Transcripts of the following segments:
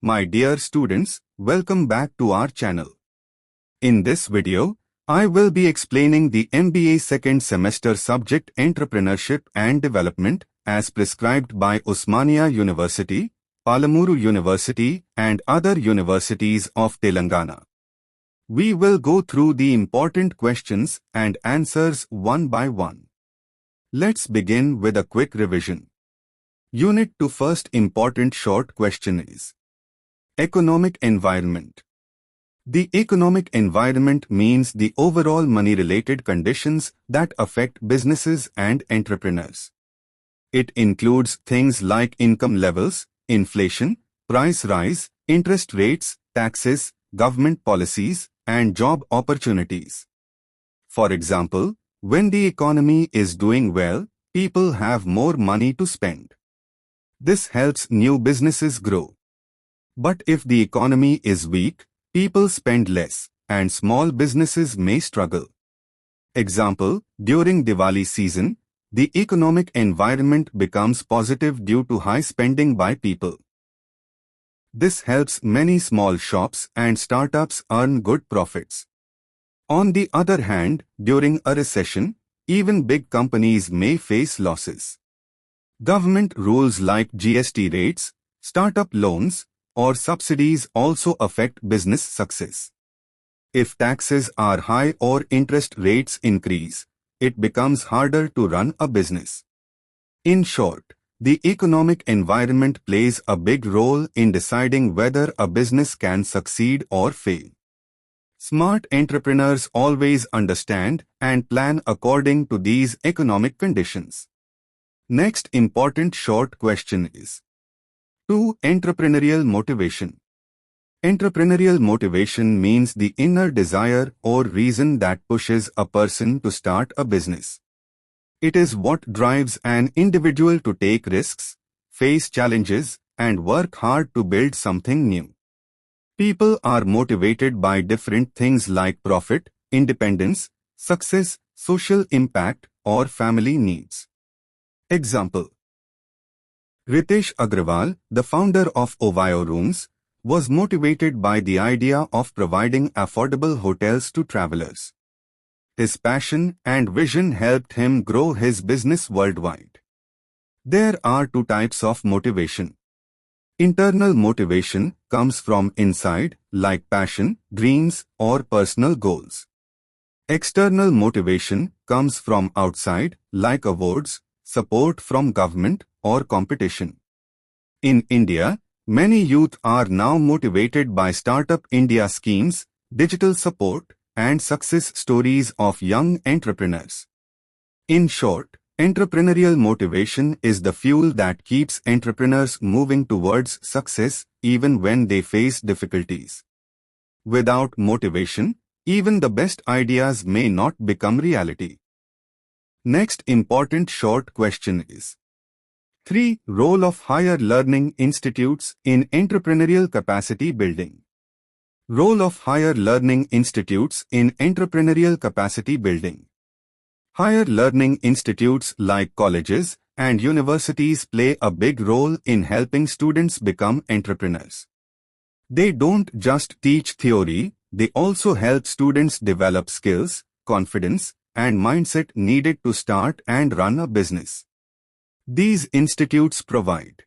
My dear students, welcome back to our channel. In this video, I will be explaining the MBA second semester subject Entrepreneurship and Development as prescribed by Osmania University, Palamuru University and other universities of Telangana. We will go through the important questions and answers one by one. Let's begin with a quick revision. Unit 2 first important short question is Economic environment. The economic environment means the overall money-related conditions that affect businesses and entrepreneurs. It includes things like income levels, inflation, price rise, interest rates, taxes, government policies, and job opportunities. For example, when the economy is doing well, people have more money to spend. This helps new businesses grow. But if the economy is weak, people spend less, and small businesses may struggle. Example, during Diwali season, the economic environment becomes positive due to high spending by people. This helps many small shops and startups earn good profits. On the other hand, during a recession, even big companies may face losses. Government rules like GST rates, startup loans, or subsidies also affect business success. If taxes are high or interest rates increase, it becomes harder to run a business. In short, the economic environment plays a big role in deciding whether a business can succeed or fail. Smart entrepreneurs always understand and plan according to these economic conditions. Next important short question is 2. Entrepreneurial motivation. Entrepreneurial motivation means the inner desire or reason that pushes a person to start a business. It is what drives an individual to take risks, face challenges, and work hard to build something new. People are motivated by different things like profit, independence, success, social impact, or family needs. Example: Ritesh Agrawal, the founder of Ovio Rooms, was motivated by the idea of providing affordable hotels to travelers. His passion and vision helped him grow his business worldwide. There are two types of motivation. Internal motivation comes from inside, like passion, dreams, or personal goals. External motivation comes from outside, like awards, support from government, or competition. In India, many youth are now motivated by Startup India schemes, digital support, and success stories of young entrepreneurs. In short, entrepreneurial motivation is the fuel that keeps entrepreneurs moving towards success even when they face difficulties. Without motivation, even the best ideas may not become reality. Next important short question is 3. Role of higher learning institutes in entrepreneurial capacity building. Role of higher learning institutes in entrepreneurial capacity building. Higher learning institutes like colleges and universities play a big role in helping students become entrepreneurs. They don't just teach theory, they also help students develop skills, confidence, and mindset needed to start and run a business. These institutes provide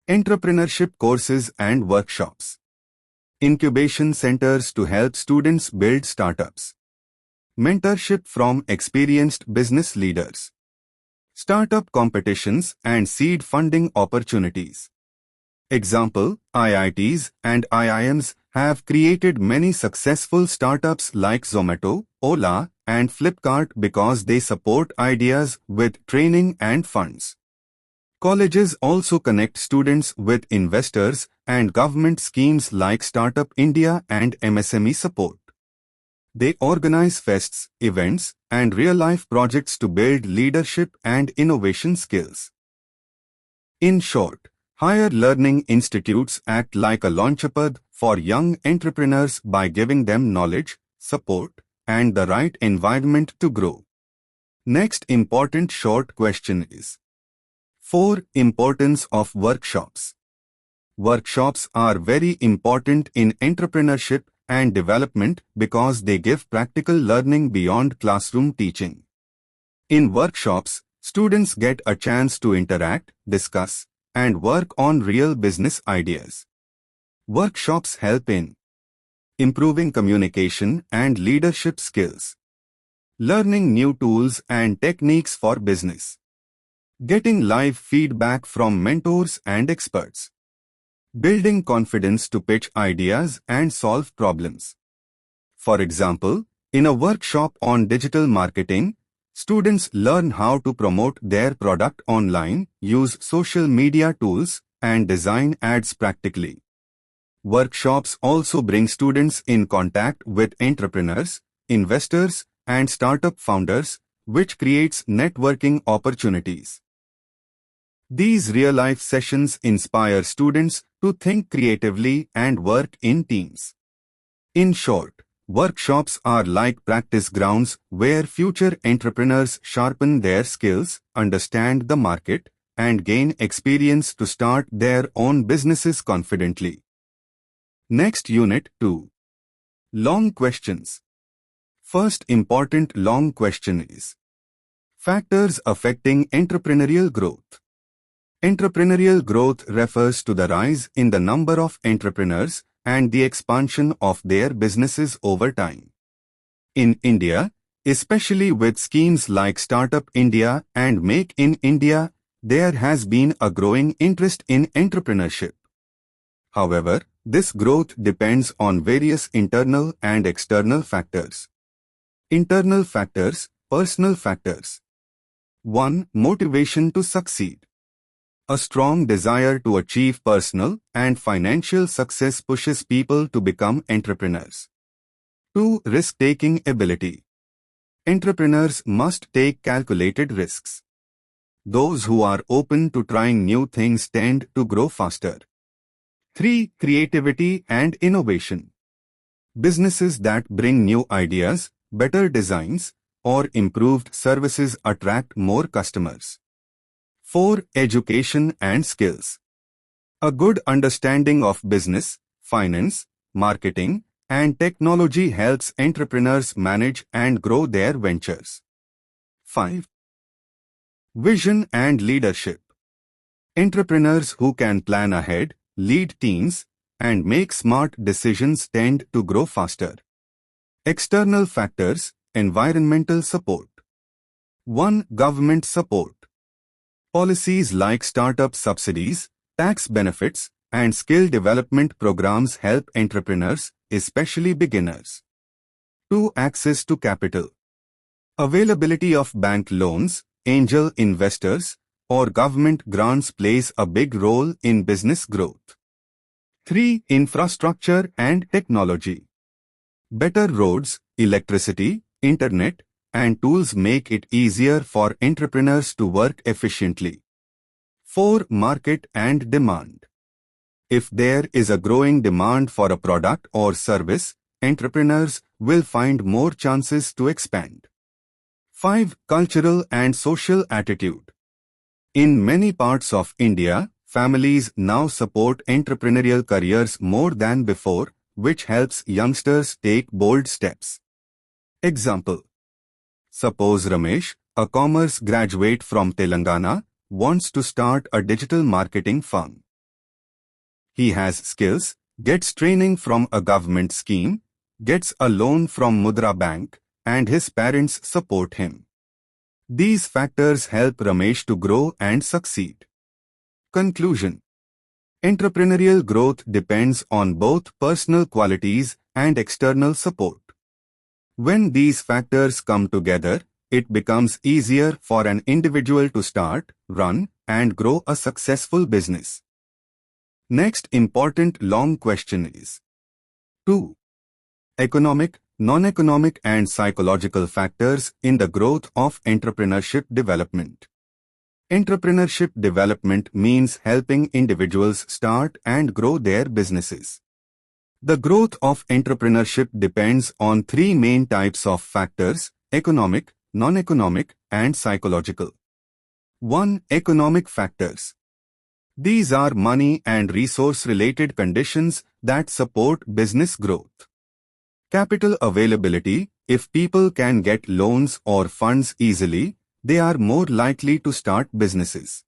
entrepreneurship courses and workshops, incubation centers to help students build startups, mentorship from experienced business leaders, startup competitions and seed funding opportunities. Example, IITs and IIMs have created many successful startups like Zomato, Ola, and Flipkart because they support ideas with training and funds. Colleges also connect students with investors and government schemes like Startup India and MSME support. They organize fests, events, and real-life projects to build leadership and innovation skills. In short, higher learning institutes act like a launchpad for young entrepreneurs by giving them knowledge, support, and the right environment to grow. Next important short question is 4. Importance of workshops. Workshops are very important in entrepreneurship and development because they give practical learning beyond classroom teaching. In workshops, students get a chance to interact, discuss, and work on real business ideas. Workshops help in improving communication and leadership skills, learning new tools and techniques for business, getting live feedback from mentors and experts, building confidence to pitch ideas and solve problems. For example, in a workshop on digital marketing, students learn how to promote their product online, use social media tools, and design ads practically. Workshops also bring students in contact with entrepreneurs, investors, and startup founders, which creates networking opportunities. These real-life sessions inspire students to think creatively and work in teams. In short, workshops are like practice grounds where future entrepreneurs sharpen their skills, understand the market, and gain experience to start their own businesses confidently. Next Unit 2. Long questions. First important long question is factors affecting entrepreneurial growth. Entrepreneurial growth refers to the rise in the number of entrepreneurs and the expansion of their businesses over time. In India, especially with schemes like Startup India and Make in India, there has been a growing interest in entrepreneurship. However, this growth depends on various internal and external factors. Internal factors, personal factors. 1. Motivation to succeed. A strong desire to achieve personal and financial success pushes people to become entrepreneurs. 2. Risk-taking ability. Entrepreneurs must take calculated risks. Those who are open to trying new things tend to grow faster. 3. Creativity and innovation. Businesses that bring new ideas, better designs, or improved services attract more customers. 4. Education and skills. A good understanding of business, finance, marketing, and technology helps entrepreneurs manage and grow their ventures. 5. Vision and leadership. Entrepreneurs who can plan ahead, lead teams, and make smart decisions tend to grow faster. External factors, environmental support. 1. Government support. Policies like startup subsidies, tax benefits, and skill development programs help entrepreneurs, especially beginners. 2. Access to capital. Availability of bank loans, angel investors, or government grants plays a big role in business growth. 3. Infrastructure and technology. Better roads, electricity, internet, and tools make it easier for entrepreneurs to work efficiently. 4. Market and demand. If there is a growing demand for a product or service, entrepreneurs will find more chances to expand. 5. Cultural and social attitude. In many parts of India, families now support entrepreneurial careers more than before, which helps youngsters take bold steps. Example. Suppose Ramesh, a commerce graduate from Telangana, wants to start a digital marketing firm. He has skills, gets training from a government scheme, gets a loan from Mudra Bank, and his parents support him. These factors help Ramesh to grow and succeed. Conclusion. Entrepreneurial growth depends on both personal qualities and external support. When these factors come together, it becomes easier for an individual to start, run, and grow a successful business. Next important long question is 2. Economic, non-economic and psychological factors in the growth of entrepreneurship development. Entrepreneurship development means helping individuals start and grow their businesses. The growth of entrepreneurship depends on three main types of factors: economic, non-economic, and psychological. 1. Economic factors. These are money and resource-related conditions that support business growth. Capital availability. If people can get loans or funds easily, they are more likely to start businesses.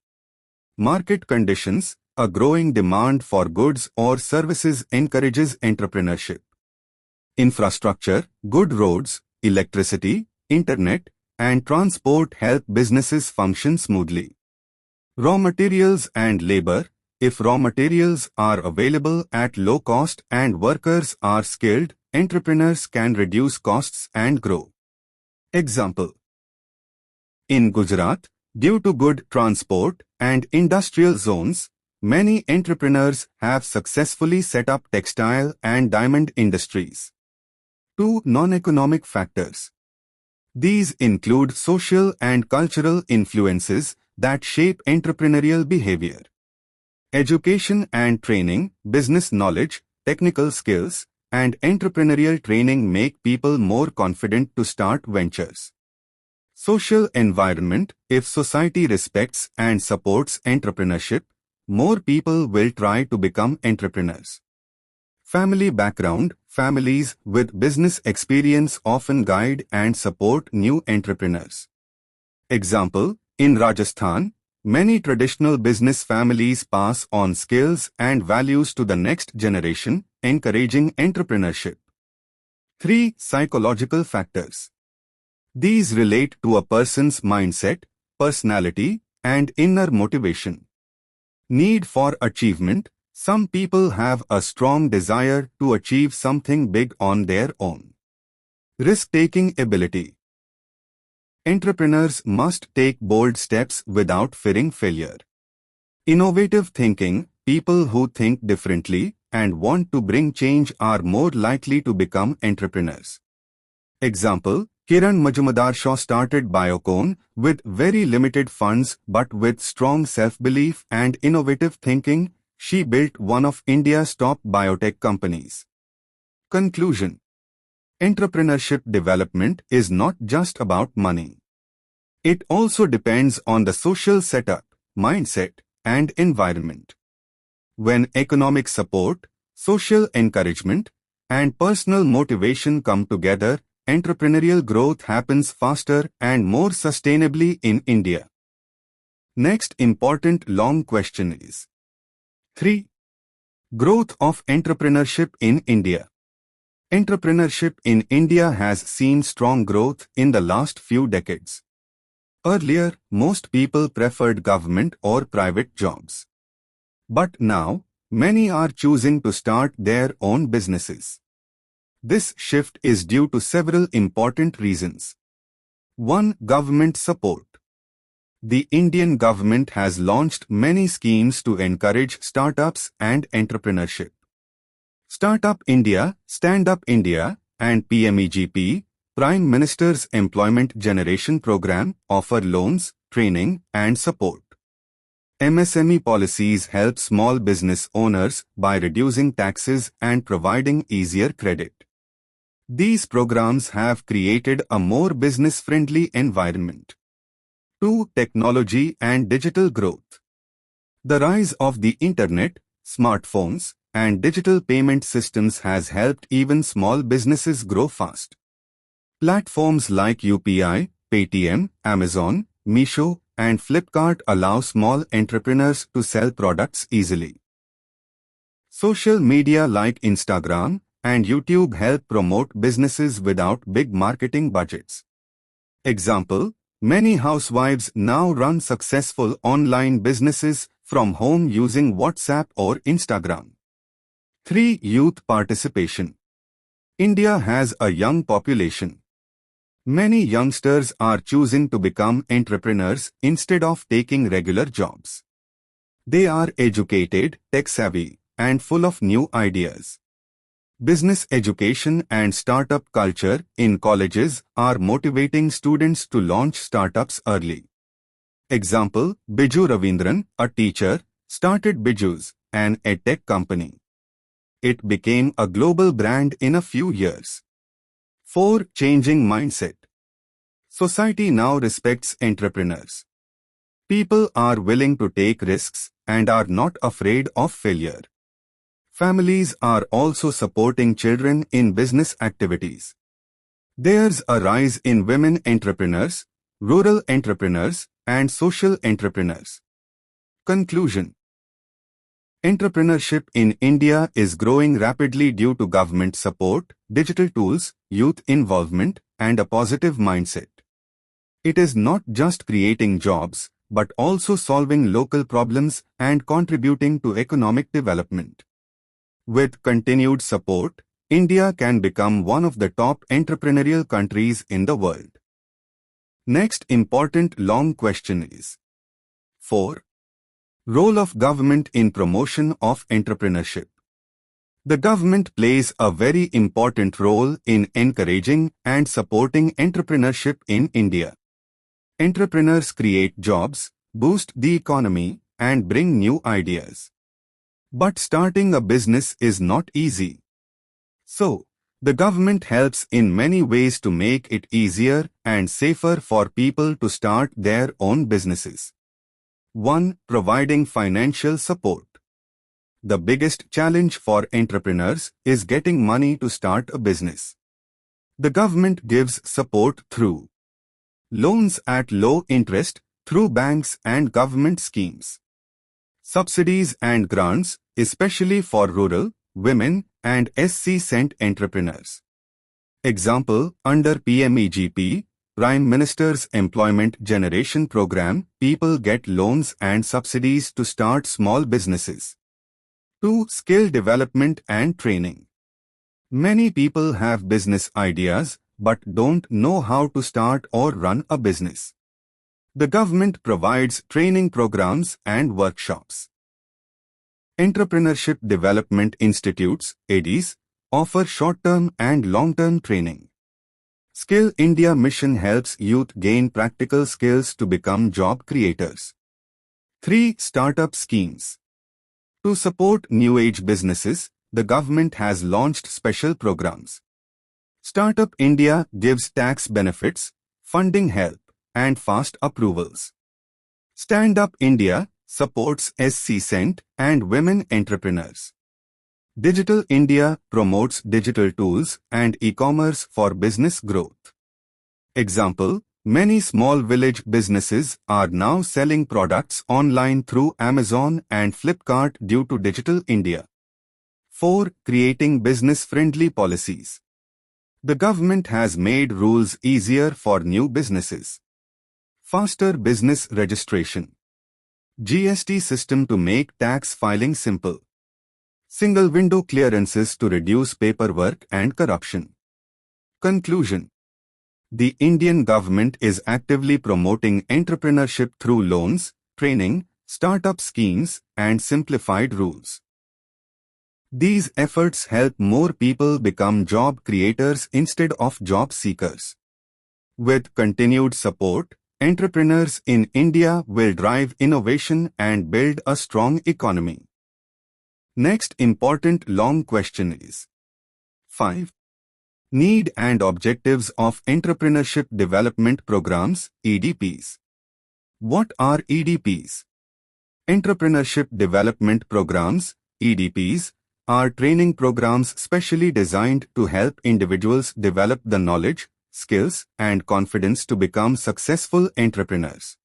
Market conditions. A growing demand for goods or services encourages entrepreneurship. Infrastructure. Good roads, electricity, internet, and transport help businesses function smoothly. Raw materials and labor. If raw materials are available at low cost and workers are skilled, entrepreneurs can reduce costs and grow. Example: in Gujarat, due to good transport and industrial zones, many entrepreneurs have successfully set up textile and diamond industries. 2. Non-economic factors. These include social and cultural influences that shape entrepreneurial behavior. Education and training, business knowledge, technical skills, and entrepreneurial training make people more confident to start ventures. Social environment. If society respects and supports entrepreneurship, more people will try to become entrepreneurs. Family background. Families with business experience often guide and support new entrepreneurs. Example: in Rajasthan, many traditional business families pass on skills and values to the next generation, encouraging entrepreneurship. 3. Psychological factors. These relate to a person's mindset, personality, and inner motivation. Need for achievement. Some people have a strong desire to achieve something big on their own. Risk-taking ability. Entrepreneurs must take bold steps without fearing failure. Innovative thinking. People who think differently and want to bring change are more likely to become entrepreneurs. Example: Kiran Majumdar started Biocon with very limited funds, but with strong self-belief and innovative thinking, she built one of India's top biotech companies. Conclusion: entrepreneurship development is not just about money. It also depends on the social setup, mindset, and environment. When economic support, social encouragement, and personal motivation come together, entrepreneurial growth happens faster and more sustainably in India. Next important long question is: 3. Growth of entrepreneurship in India. Entrepreneurship in India has seen strong growth in the last few decades. Earlier, most people preferred government or private jobs. But now, many are choosing to start their own businesses. This shift is due to several important reasons. 1. Government support. The Indian government has launched many schemes to encourage startups and entrepreneurship. Startup India, Stand Up India, and PMEGP, Prime Minister's Employment Generation Program, offer loans, training, and support. MSME policies help small business owners by reducing taxes and providing easier credit. These programs have created a more business-friendly environment. 2. Technology and digital growth. The rise of the internet, smartphones, and digital payment systems has helped even small businesses grow fast. Platforms like UPI, Paytm, Amazon, Meesho, and Flipkart allow small entrepreneurs to sell products easily. Social media like Instagram and YouTube help promote businesses without big marketing budgets. Example: many housewives now run successful online businesses from home using WhatsApp or Instagram. 3. Youth participation. India has a young population. Many youngsters are choosing to become entrepreneurs instead of taking regular jobs. They are educated, tech-savvy, and full of new ideas. Business education and startup culture in colleges are motivating students to launch startups early. Example: Biju Ravindran, a teacher, started Biju's, an edtech company. It became a global brand in a few years. 4. Changing mindset. Society now respects entrepreneurs. People are willing to take risks and are not afraid of failure. Families are also supporting children in business activities. There's a rise in women entrepreneurs, rural entrepreneurs, and social entrepreneurs. Conclusion: entrepreneurship in India is growing rapidly due to government support, digital tools, youth involvement, and a positive mindset. It is not just creating jobs, but also solving local problems and contributing to economic development. With continued support, India can become one of the top entrepreneurial countries in the world. Next important long question is: 4. Role of government in promotion of entrepreneurship. The government plays a very important role in encouraging and supporting entrepreneurship in India. Entrepreneurs create jobs, boost the economy, and bring new ideas. But starting a business is not easy. So, the government helps in many ways to make it easier and safer for people to start their own businesses. 1. Providing financial support. The biggest challenge for entrepreneurs is getting money to start a business. The government gives support through loans at low interest, through banks and government schemes, subsidies and grants, especially for rural, women, and SC-cent entrepreneurs. Example, under PMEGP, Prime Minister's Employment Generation Program, people get loans and subsidies to start small businesses. 2. Skill development and training. Many people have business ideas but don't know how to start or run a business. The government provides training programs and workshops. Entrepreneurship Development Institutes, EDIs, offer short-term and long-term training. Skill India Mission helps youth gain practical skills to become job creators. 3. Startup schemes. To support new-age businesses, the government has launched special programs. Startup India gives tax benefits, funding help, and fast approvals. Stand Up India supports SC-cent and women entrepreneurs. Digital India promotes digital tools and e-commerce for business growth. Example, many small village businesses are now selling products online through Amazon and Flipkart due to Digital India. 4. Creating business-friendly policies. The government has made rules easier for new businesses. Faster business registration. GST system to make tax filing simple. Single window clearances to reduce paperwork and corruption. Conclusion: the Indian government is actively promoting entrepreneurship through loans, training, startup schemes, and simplified rules. These efforts help more people become job creators instead of job seekers. With continued support, entrepreneurs in India will drive innovation and build a strong economy. Next important long question is: 5. Need and objectives of Entrepreneurship Development Programs, EDPs. What are EDPs? Entrepreneurship Development Programs, EDPs, are training programs specially designed to help individuals develop the knowledge, skills, and confidence to become successful entrepreneurs.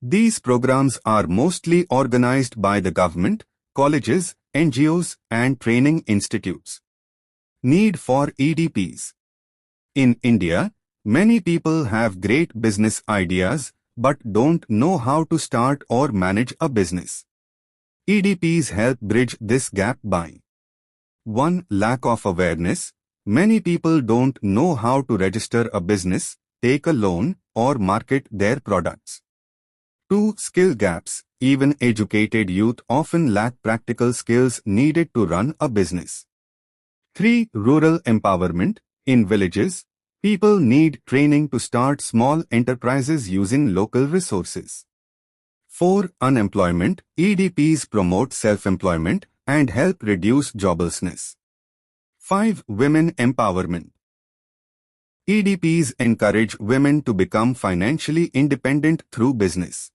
These programs are mostly organized by the government, colleges, MGUs, and training institutes. Need for EDPs. In India, many people have great business ideas but don't know how to start or manage a business. EDPs help bridge this gap by 1. Lack of awareness. Many people don't know how to register a business, take a loan, or market their products. 2. Skill gaps. Even educated youth often lack practical skills needed to run a business. 3. Rural empowerment. In villages, people need training to start small enterprises using local resources. 4. Unemployment. EDPs promote self-employment and help reduce joblessness. 5. Women empowerment. EDPs encourage women to become financially independent through business.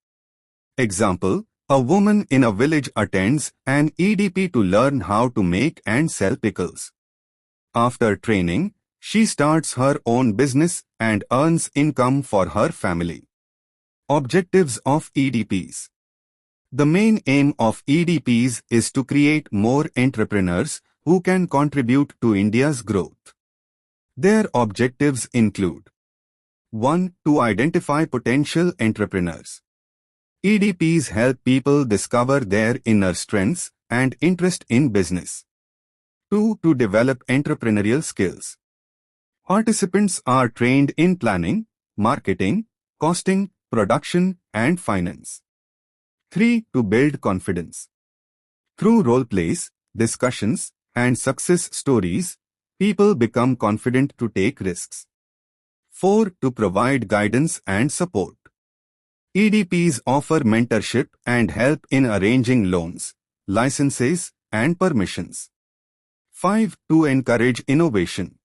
Example, a woman in a village attends an EDP to learn how to make and sell pickles. After training, she starts her own business and earns income for her family. Objectives of EDPs. The main aim of EDPs is to create more entrepreneurs who can contribute to India's growth. Their objectives include 1. To identify potential entrepreneurs. EDPs help people discover their inner strengths and interest in business. 2. To develop entrepreneurial skills. Participants are trained in planning, marketing, costing, production, and finance. 3. To build confidence. Through role plays, discussions, and success stories, people become confident to take risks. 4. To provide guidance and support. EDPs offer mentorship and help in arranging loans, licenses, and permissions. 5. To encourage innovation.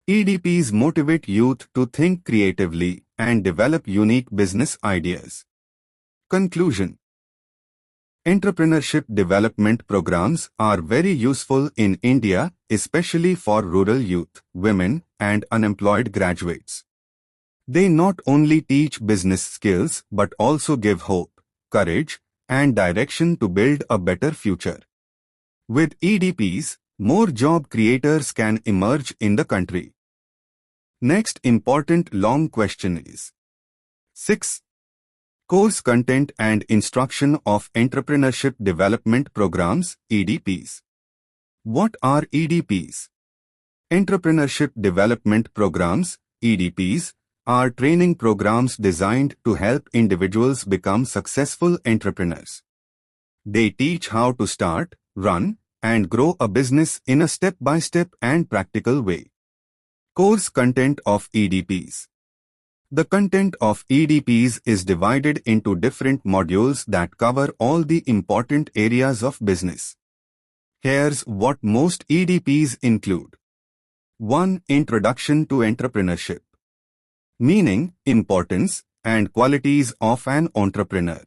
EDPs motivate youth to think creatively and develop unique business ideas. Conclusion. Entrepreneurship development programs are very useful in India, especially for rural youth, women, and unemployed graduates. They not only teach business skills but also give hope, courage, and direction to build a better future. With EDPs, more job creators can emerge in the country. Next important long question is 6. Course content and instruction of Entrepreneurship Development Programs, EDPs. What are EDPs? Entrepreneurship Development Programs, EDPs, are training programs designed to help individuals become successful entrepreneurs. They teach how to start, run, and grow a business in a step-by-step and practical way. Course content of EDPs. The content of EDPs is divided into different modules that cover all the important areas of business. Here's what most EDPs include. 1. Introduction to Entrepreneurship. Meaning, importance, and qualities of an entrepreneur.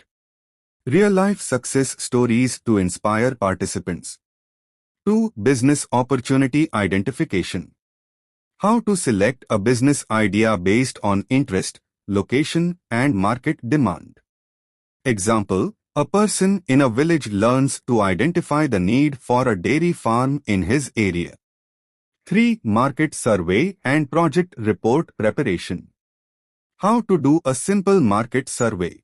Real-life success stories to inspire participants. 2. Business opportunity identification. How to select a business idea based on interest, location, and market demand. Example, a person in a village learns to identify the need for a dairy farm in his area. 3. Market survey and project report preparation. How to do a simple market survey.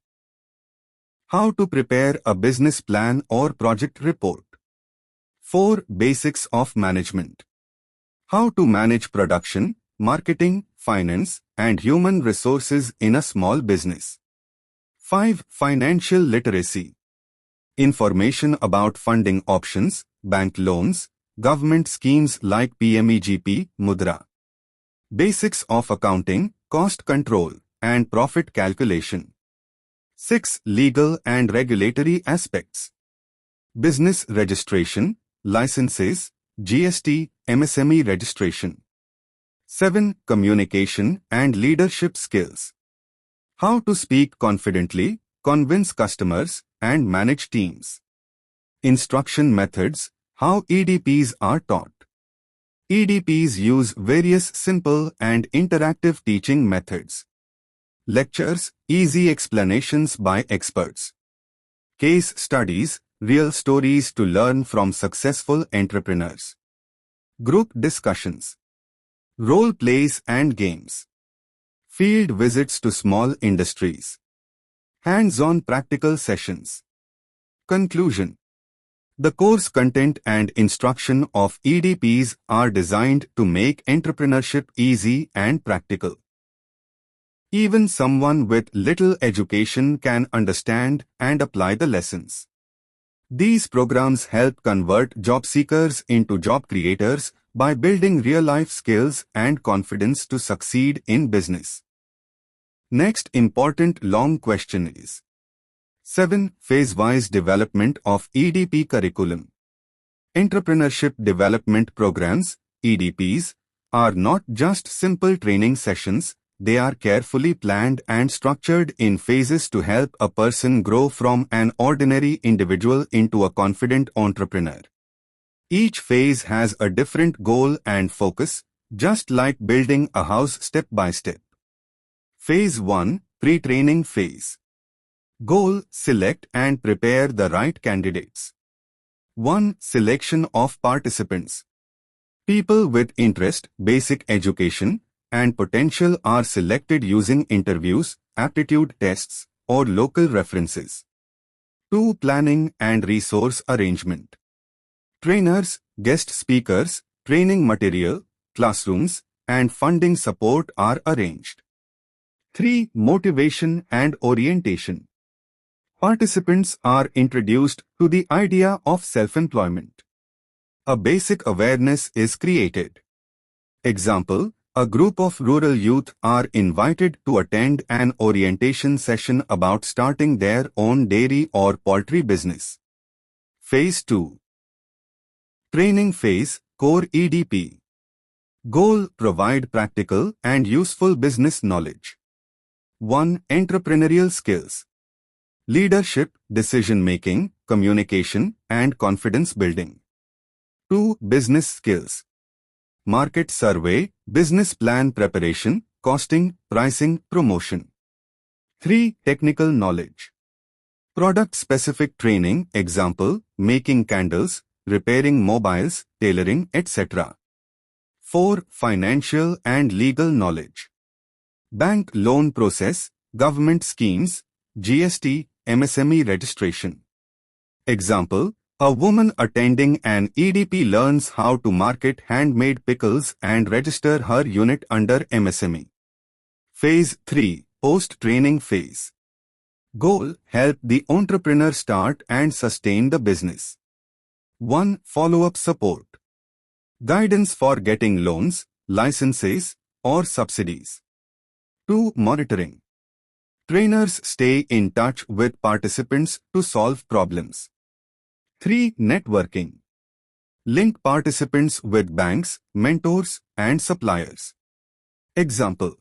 How to prepare a business plan or project report. 4. Basics of management. How to manage production, marketing, finance, and human resources in a small business. 5. Financial literacy. Information about funding options, bank loans, government schemes like PMEGP, Mudra. Basics of accounting, cost control, and profit calculation. 6. Legal and regulatory aspects. Business registration, licenses, GST, MSME registration. 7. Communication and leadership skills. How to speak confidently, convince customers, and manage teams. Instruction methods, how EDPs are taught. EDPs use various simple and interactive teaching methods. Lectures, easy explanations by experts. Case studies, real stories to learn from successful entrepreneurs. Group discussions. Role plays and games. Field visits to small industries. Hands-on practical sessions. Conclusion. The course content and instruction of EDPs are designed to make entrepreneurship easy and practical. Even someone with little education can understand and apply the lessons. These programs help convert job seekers into job creators by building real-life skills and confidence to succeed in business. Next important long question is 7. Phase-wise development of EDP curriculum. Entrepreneurship development programs, EDPs, are not just simple training sessions, they are carefully planned and structured in phases to help a person grow from an ordinary individual into a confident entrepreneur. Each phase has a different goal and focus, just like building a house step by step. Phase 1, Pre-training phase. Goal: select and prepare the right candidates. 1. Selection of participants. People with interest, basic education, and potential are selected using interviews, aptitude tests, or local references. 2. Planning and resource arrangement. Trainers, guest speakers, training material, classrooms, and funding support are arranged. 3. Motivation and orientation. Participants are introduced to the idea of self-employment. A basic awareness is created. Example: a group of rural youth are invited to attend an orientation session about starting their own dairy or poultry business. Phase 2. Training phase, Core EDP. Goal: provide practical and useful business knowledge. 1. Entrepreneurial skills. Leadership, decision-making, communication, and confidence building. 2. Business skills. Market survey, business plan preparation, costing, pricing, promotion. 3. Technical knowledge. Product-specific training, example, making candles, repairing mobiles, tailoring, etc. 4. Financial and legal knowledge. Bank loan process, government schemes, GST, MSME registration. Example: a woman attending an EDP learns how to market handmade pickles and register her unit under MSME. Phase 3. Post-training phase. Goal: help the entrepreneur start and sustain the business. 1. Follow-up support. Guidance for getting loans, licenses, or subsidies. 2. Monitoring. Trainers stay in touch with participants to solve problems. 3. Networking. Link participants with banks, mentors, and suppliers. Example: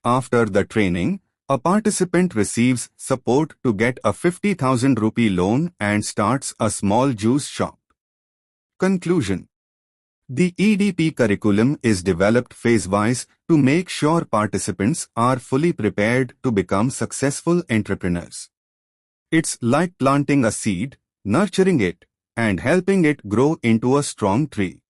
after the training, a participant receives support to get a 50,000 rupee loan and starts a small juice shop. Conclusion: the EDP curriculum is developed phase-wise to make sure participants are fully prepared to become successful entrepreneurs. It's like planting a seed, nurturing it, and helping it grow into a strong tree.